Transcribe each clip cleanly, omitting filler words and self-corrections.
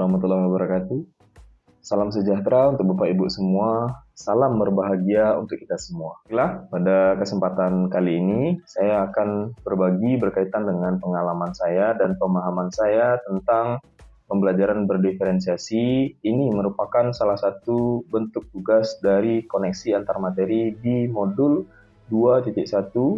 warahmatullahi wabarakatuh. Salam sejahtera untuk Bapak Ibu semua. Salam berbahagia untuk kita semua. Baiklah, pada kesempatan kali ini saya akan berbagi berkaitan dengan pengalaman saya dan pemahaman saya tentang pembelajaran berdiferensiasi. Ini merupakan salah satu bentuk tugas dari koneksi antar materi di modul 2.1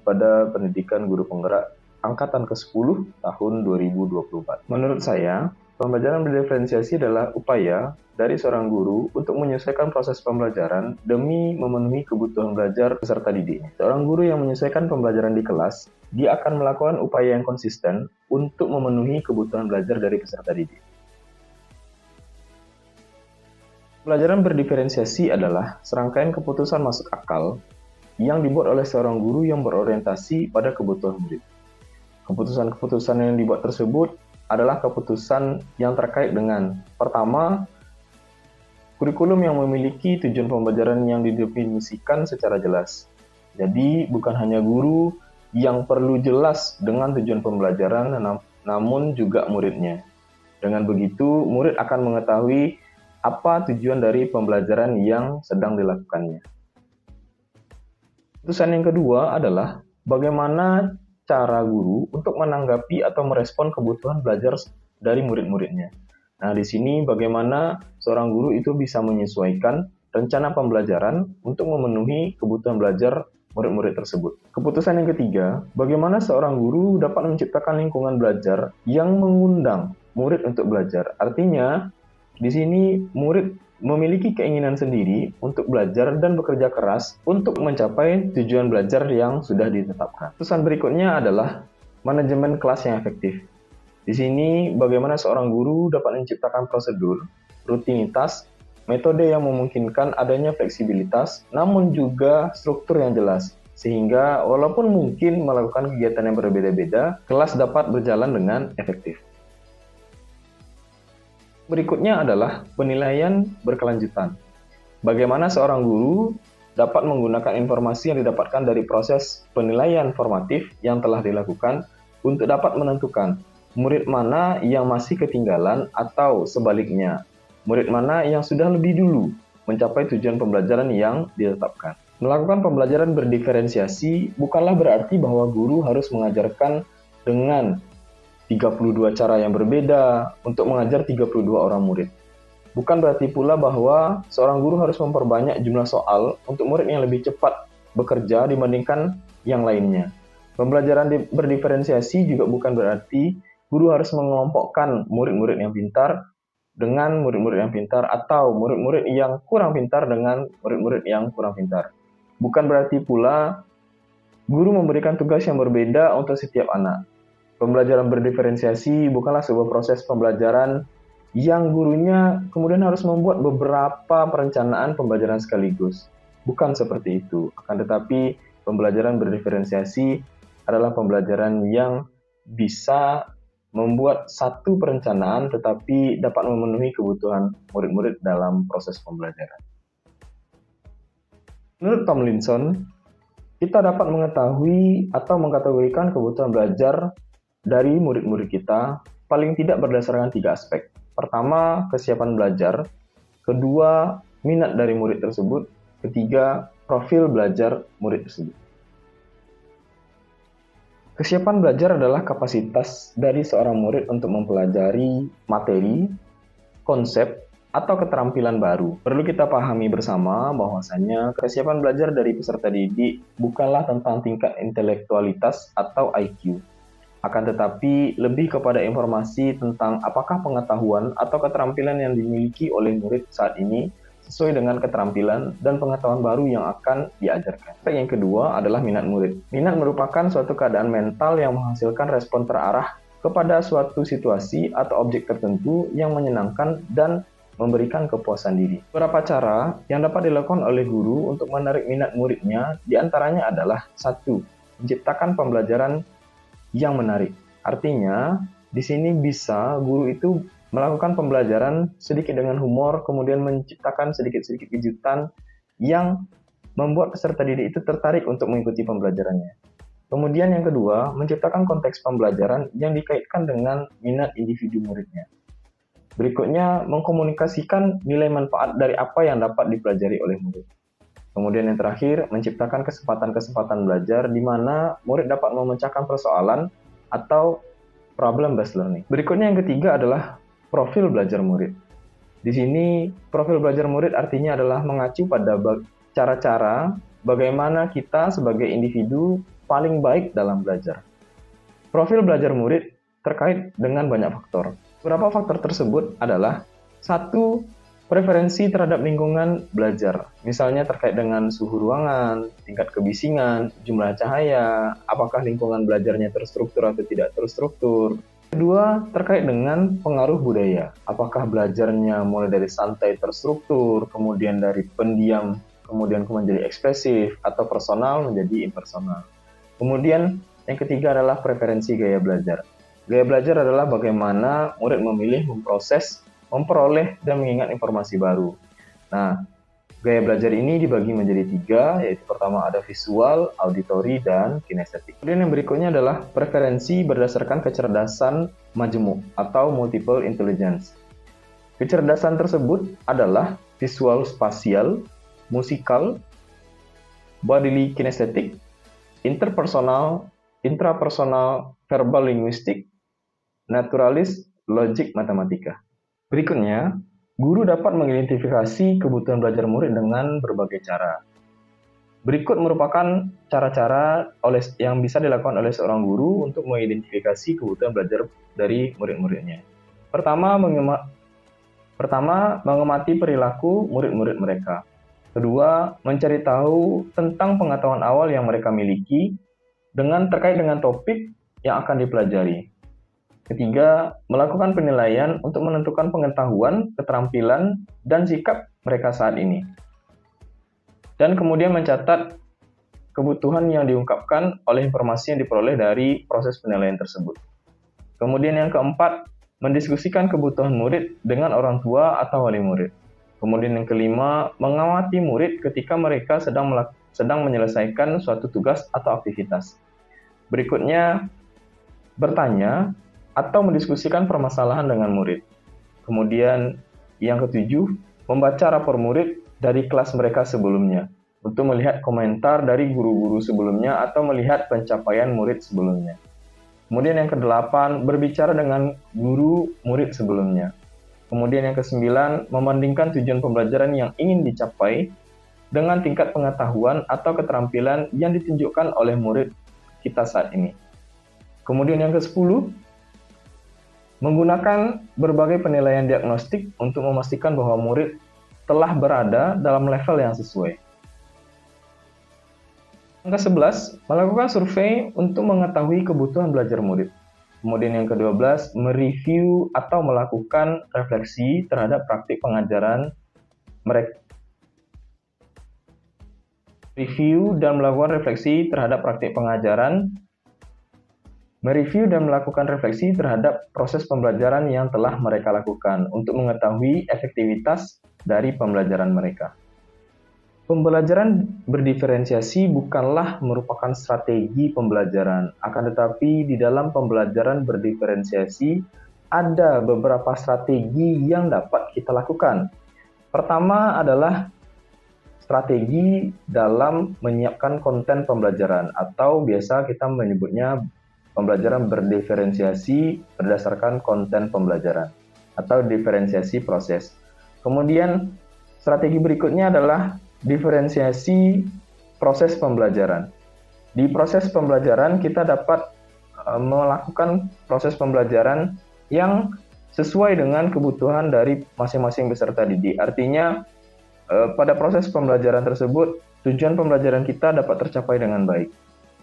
pada pendidikan guru penggerak angkatan ke-10 tahun 2024. Menurut saya, pembelajaran berdiferensiasi adalah upaya dari seorang guru untuk menyesuaikan proses pembelajaran demi memenuhi kebutuhan belajar peserta didiknya. Seorang guru yang menyesuaikan pembelajaran di kelas, dia akan melakukan upaya yang konsisten untuk memenuhi kebutuhan belajar dari peserta didik. Pembelajaran berdiferensiasi adalah serangkaian keputusan masuk akal yang dibuat oleh seorang guru yang berorientasi pada kebutuhan murid. Keputusan-keputusan yang dibuat tersebut adalah keputusan yang terkait dengan pertama, kurikulum yang memiliki tujuan pembelajaran yang didefinisikan secara jelas. Jadi, bukan hanya guru yang perlu jelas dengan tujuan pembelajaran, namun juga muridnya. Dengan begitu, murid akan mengetahui apa tujuan dari pembelajaran yang sedang dilakukannya. Keputusan yang kedua adalah bagaimana cara guru untuk menanggapi atau merespon kebutuhan belajar dari murid-muridnya. Nah, di sini bagaimana seorang guru itu bisa menyesuaikan rencana pembelajaran untuk memenuhi kebutuhan belajar murid-murid tersebut. Keputusan yang ketiga, bagaimana seorang guru dapat menciptakan lingkungan belajar yang mengundang murid untuk belajar. Artinya, di sini murid memiliki keinginan sendiri untuk belajar dan bekerja keras untuk mencapai tujuan belajar yang sudah ditetapkan. Keputusan berikutnya adalah manajemen kelas yang efektif. Di sini, bagaimana seorang guru dapat menciptakan prosedur, rutinitas, metode yang memungkinkan adanya fleksibilitas, namun juga struktur yang jelas. Sehingga walaupun mungkin melakukan kegiatan yang berbeda-beda, kelas dapat berjalan dengan efektif. Berikutnya adalah penilaian berkelanjutan. Bagaimana seorang guru dapat menggunakan informasi yang didapatkan dari proses penilaian formatif yang telah dilakukan untuk dapat menentukan murid mana yang masih ketinggalan atau sebaliknya, murid mana yang sudah lebih dulu mencapai tujuan pembelajaran yang ditetapkan. Melakukan pembelajaran berdiferensiasi bukanlah berarti bahwa guru harus mengajarkan dengan 32 cara yang berbeda untuk mengajar 32 orang murid. Bukan berarti pula bahwa seorang guru harus memperbanyak jumlah soal untuk murid yang lebih cepat bekerja dibandingkan yang lainnya. Pembelajaran berdiferensiasi juga bukan berarti guru harus mengelompokkan murid-murid yang pintar dengan murid-murid yang pintar atau murid-murid yang kurang pintar dengan murid-murid yang kurang pintar. Bukan berarti pula guru memberikan tugas yang berbeda untuk setiap anak. Pembelajaran berdiferensiasi bukanlah sebuah proses pembelajaran yang gurunya kemudian harus membuat beberapa perencanaan pembelajaran sekaligus. Bukan seperti itu. Akan tetapi, pembelajaran berdiferensiasi adalah pembelajaran yang bisa membuat satu perencanaan tetapi dapat memenuhi kebutuhan murid-murid dalam proses pembelajaran. Menurut Tomlinson, kita dapat mengetahui atau mengkategorikan kebutuhan belajar dari murid-murid kita paling tidak berdasarkan 3 aspek. Pertama, kesiapan belajar. Kedua, minat dari murid tersebut. Ketiga, profil belajar murid tersebut. Kesiapan belajar adalah kapasitas dari seorang murid untuk mempelajari materi, konsep, atau keterampilan baru. Perlu kita pahami bersama bahwasanya kesiapan belajar dari peserta didik bukanlah tentang tingkat intelektualitas atau IQ. Akan tetapi lebih kepada informasi tentang apakah pengetahuan atau keterampilan yang dimiliki oleh murid saat ini sesuai dengan keterampilan dan pengetahuan baru yang akan diajarkan. Aspek yang kedua adalah minat murid. Minat merupakan suatu keadaan mental yang menghasilkan respon terarah kepada suatu situasi atau objek tertentu yang menyenangkan dan memberikan kepuasan diri. Beberapa cara yang dapat dilakukan oleh guru untuk menarik minat muridnya diantaranya adalah 1. Menciptakan pembelajaran yang menarik. Artinya, di sini bisa guru itu melakukan pembelajaran sedikit dengan humor, kemudian menciptakan sedikit-sedikit kejutan yang membuat peserta didik itu tertarik untuk mengikuti pembelajarannya. Kemudian yang kedua, menciptakan konteks pembelajaran yang dikaitkan dengan minat individu muridnya. Berikutnya, mengkomunikasikan nilai manfaat dari apa yang dapat dipelajari oleh murid. Kemudian yang terakhir, menciptakan kesempatan-kesempatan belajar di mana murid dapat memecahkan persoalan atau problem-based learning. Berikutnya yang ketiga adalah profil belajar murid. Di sini, profil belajar murid artinya adalah mengacu pada cara-cara bagaimana kita sebagai individu paling baik dalam belajar. Profil belajar murid terkait dengan banyak faktor. Beberapa faktor tersebut adalah satu, preferensi terhadap lingkungan belajar. Misalnya terkait dengan suhu ruangan, tingkat kebisingan, jumlah cahaya, apakah lingkungan belajarnya terstruktur atau tidak terstruktur. Kedua, terkait dengan pengaruh budaya. Apakah belajarnya mulai dari santai terstruktur, kemudian dari pendiam, kemudian menjadi ekspresif, atau personal menjadi impersonal. Kemudian yang ketiga adalah preferensi gaya belajar. Gaya belajar adalah bagaimana murid memilih, memproses, memperoleh, dan mengingat informasi baru. Nah, gaya belajar ini dibagi menjadi tiga, yaitu pertama ada visual, auditory, dan kinestetik. Kemudian yang berikutnya adalah preferensi berdasarkan kecerdasan majemuk atau multiple intelligence. Kecerdasan tersebut adalah visual spasial, musikal, bodily kinestetik, interpersonal, intrapersonal, verbal linguistik, naturalis, logik matematika. Berikutnya, guru dapat mengidentifikasi kebutuhan belajar murid dengan berbagai cara. Berikut merupakan cara-cara yang bisa dilakukan oleh seorang guru untuk mengidentifikasi kebutuhan belajar dari murid-muridnya. Pertama, mengamati perilaku murid-murid mereka. Kedua, mencari tahu tentang pengetahuan awal yang mereka miliki terkait dengan topik yang akan dipelajari. Ketiga, melakukan penilaian untuk menentukan pengetahuan, keterampilan, dan sikap mereka saat ini. Dan kemudian mencatat kebutuhan yang diungkapkan oleh informasi yang diperoleh dari proses penilaian tersebut. Kemudian yang keempat, mendiskusikan kebutuhan murid dengan orang tua atau wali murid. Kemudian yang kelima, mengamati murid ketika mereka sedang menyelesaikan suatu tugas atau aktivitas. Berikutnya, bertanya atau mendiskusikan permasalahan dengan murid. Kemudian yang ketujuh, membaca rapor murid dari kelas mereka sebelumnya untuk melihat komentar dari guru-guru sebelumnya atau melihat pencapaian murid sebelumnya. Kemudian yang kedelapan, berbicara dengan guru murid sebelumnya. Kemudian yang kesembilan, membandingkan tujuan pembelajaran yang ingin dicapai dengan tingkat pengetahuan atau keterampilan yang ditunjukkan oleh murid kita saat ini. Kemudian yang ke-10, menggunakan berbagai penilaian diagnostik untuk memastikan bahwa murid telah berada dalam level yang sesuai. Yang ke-11, melakukan survei untuk mengetahui kebutuhan belajar murid. Kemudian yang ke-12, mereview atau melakukan refleksi terhadap praktik pengajaran mereka. Review dan melakukan refleksi terhadap praktik pengajaran. Mereview dan melakukan refleksi terhadap proses pembelajaran yang telah mereka lakukan untuk mengetahui efektivitas dari pembelajaran mereka. Pembelajaran berdiferensiasi bukanlah merupakan strategi pembelajaran, akan tetapi di dalam pembelajaran berdiferensiasi ada beberapa strategi yang dapat kita lakukan. Pertama adalah strategi dalam menyiapkan konten pembelajaran atau biasa kita menyebutnya pembelajaran berdiferensiasi berdasarkan konten pembelajaran atau diferensiasi proses. Kemudian strategi berikutnya adalah diferensiasi proses pembelajaran. Di proses pembelajaran kita dapat melakukan proses pembelajaran yang sesuai dengan kebutuhan dari masing-masing peserta didik. Artinya pada proses pembelajaran tersebut tujuan pembelajaran kita dapat tercapai dengan baik.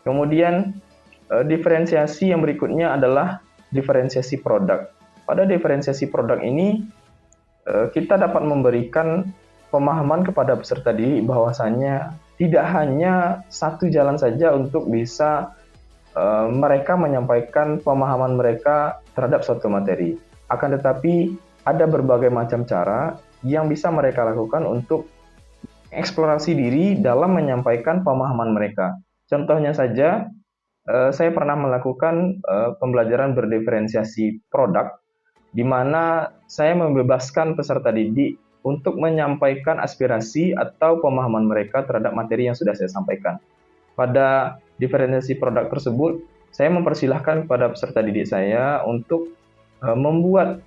Kemudian diferensiasi yang berikutnya adalah diferensiasi produk. Pada diferensiasi produk ini, kita dapat memberikan pemahaman kepada peserta didik bahwasannya tidak hanya satu jalan saja untuk bisa mereka menyampaikan pemahaman mereka terhadap suatu materi. Akan tetapi ada berbagai macam cara yang bisa mereka lakukan untuk eksplorasi diri dalam menyampaikan pemahaman mereka. Contohnya saja, saya pernah melakukan pembelajaran berdiferensiasi produk di mana saya membebaskan peserta didik untuk menyampaikan aspirasi atau pemahaman mereka terhadap materi yang sudah saya sampaikan. Pada diferensiasi produk tersebut, saya mempersilahkan kepada peserta didik saya untuk membuat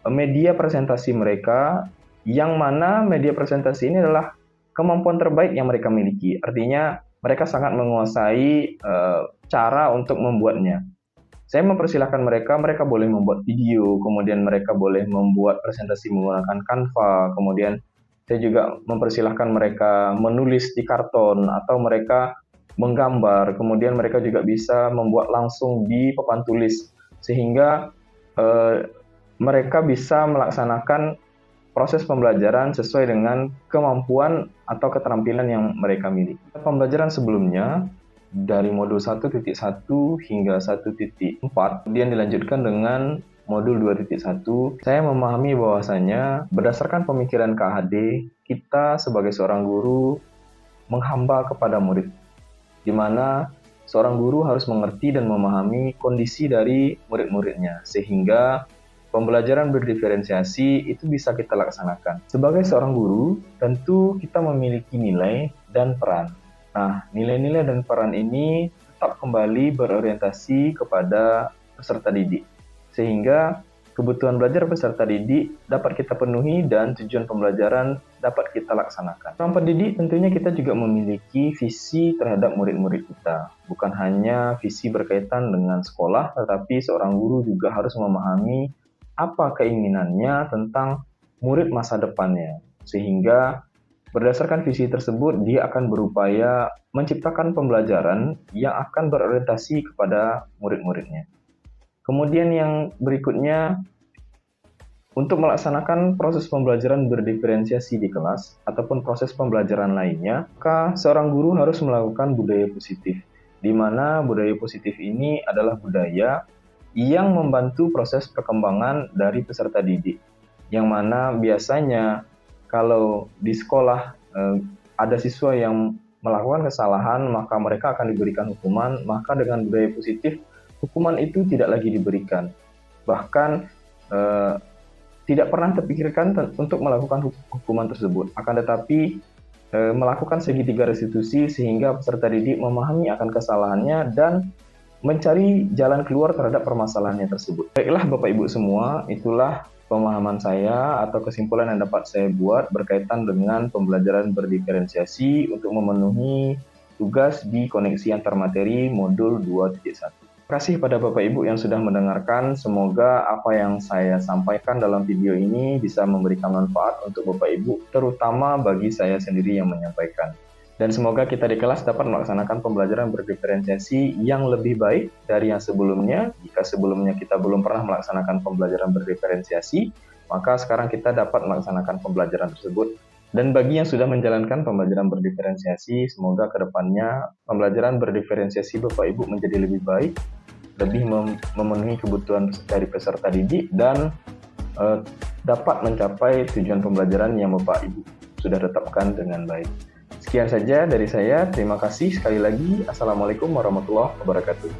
media presentasi mereka, yang mana media presentasi ini adalah kemampuan terbaik yang mereka miliki. Artinya, mereka sangat menguasai cara untuk membuatnya. Saya mempersilahkan mereka boleh membuat video, kemudian mereka boleh membuat presentasi menggunakan Canva, kemudian saya juga mempersilahkan mereka menulis di karton atau mereka menggambar, kemudian mereka juga bisa membuat langsung di papan tulis, sehingga mereka bisa melaksanakan proses pembelajaran sesuai dengan kemampuan atau keterampilan yang mereka miliki. Pembelajaran sebelumnya, dari modul 1.1 hingga 1.4, kemudian dilanjutkan dengan modul 2.1, saya memahami bahwasanya berdasarkan pemikiran KHD, kita sebagai seorang guru menghamba kepada murid, di mana seorang guru harus mengerti dan memahami kondisi dari murid-muridnya, sehingga pembelajaran berdiferensiasi itu bisa kita laksanakan. Sebagai seorang guru, tentu kita memiliki nilai dan peran. Nah, nilai-nilai dan peran ini tetap kembali berorientasi kepada peserta didik, sehingga kebutuhan belajar peserta didik dapat kita penuhi dan tujuan pembelajaran dapat kita laksanakan. Seorang pendidik tentunya kita juga memiliki visi terhadap murid-murid kita. Bukan hanya visi berkaitan dengan sekolah, tetapi seorang guru juga harus memahami apa keinginannya tentang murid masa depannya, sehingga berdasarkan visi tersebut dia akan berupaya menciptakan pembelajaran yang akan berorientasi kepada murid-muridnya. Kemudian yang berikutnya, untuk melaksanakan proses pembelajaran berdiferensiasi di kelas ataupun proses pembelajaran lainnya, maka seorang guru harus melakukan budaya positif, di mana budaya positif ini adalah budaya yang membantu proses perkembangan dari peserta didik, yang mana biasanya kalau di sekolah ada siswa yang melakukan kesalahan, maka mereka akan diberikan hukuman, maka dengan budaya positif, hukuman itu tidak lagi diberikan. Bahkan tidak pernah terpikirkan untuk melakukan hukuman tersebut, akan tetapi melakukan segitiga restitusi sehingga peserta didik memahami akan kesalahannya dan mencari jalan keluar terhadap permasalahannya tersebut. Baiklah Bapak Ibu semua, itulah pemahaman saya atau kesimpulan yang dapat saya buat berkaitan dengan pembelajaran berdiferensiasi untuk memenuhi tugas di koneksi antar materi modul 2.1. Terima kasih pada Bapak Ibu yang sudah mendengarkan. Semoga apa yang saya sampaikan dalam video ini bisa memberikan manfaat untuk Bapak Ibu, terutama bagi saya sendiri yang menyampaikan. Dan semoga kita di kelas dapat melaksanakan pembelajaran berdiferensiasi yang lebih baik dari yang sebelumnya. Jika sebelumnya kita belum pernah melaksanakan pembelajaran berdiferensiasi, maka sekarang kita dapat melaksanakan pembelajaran tersebut. Dan bagi yang sudah menjalankan pembelajaran berdiferensiasi, semoga ke depannya pembelajaran berdiferensiasi Bapak Ibu menjadi lebih baik, lebih memenuhi kebutuhan dari peserta didik, dan dapat mencapai tujuan pembelajaran yang Bapak Ibu sudah tetapkan dengan baik. Sekian saja dari saya, terima kasih sekali lagi. Assalamualaikum warahmatullahi wabarakatuh.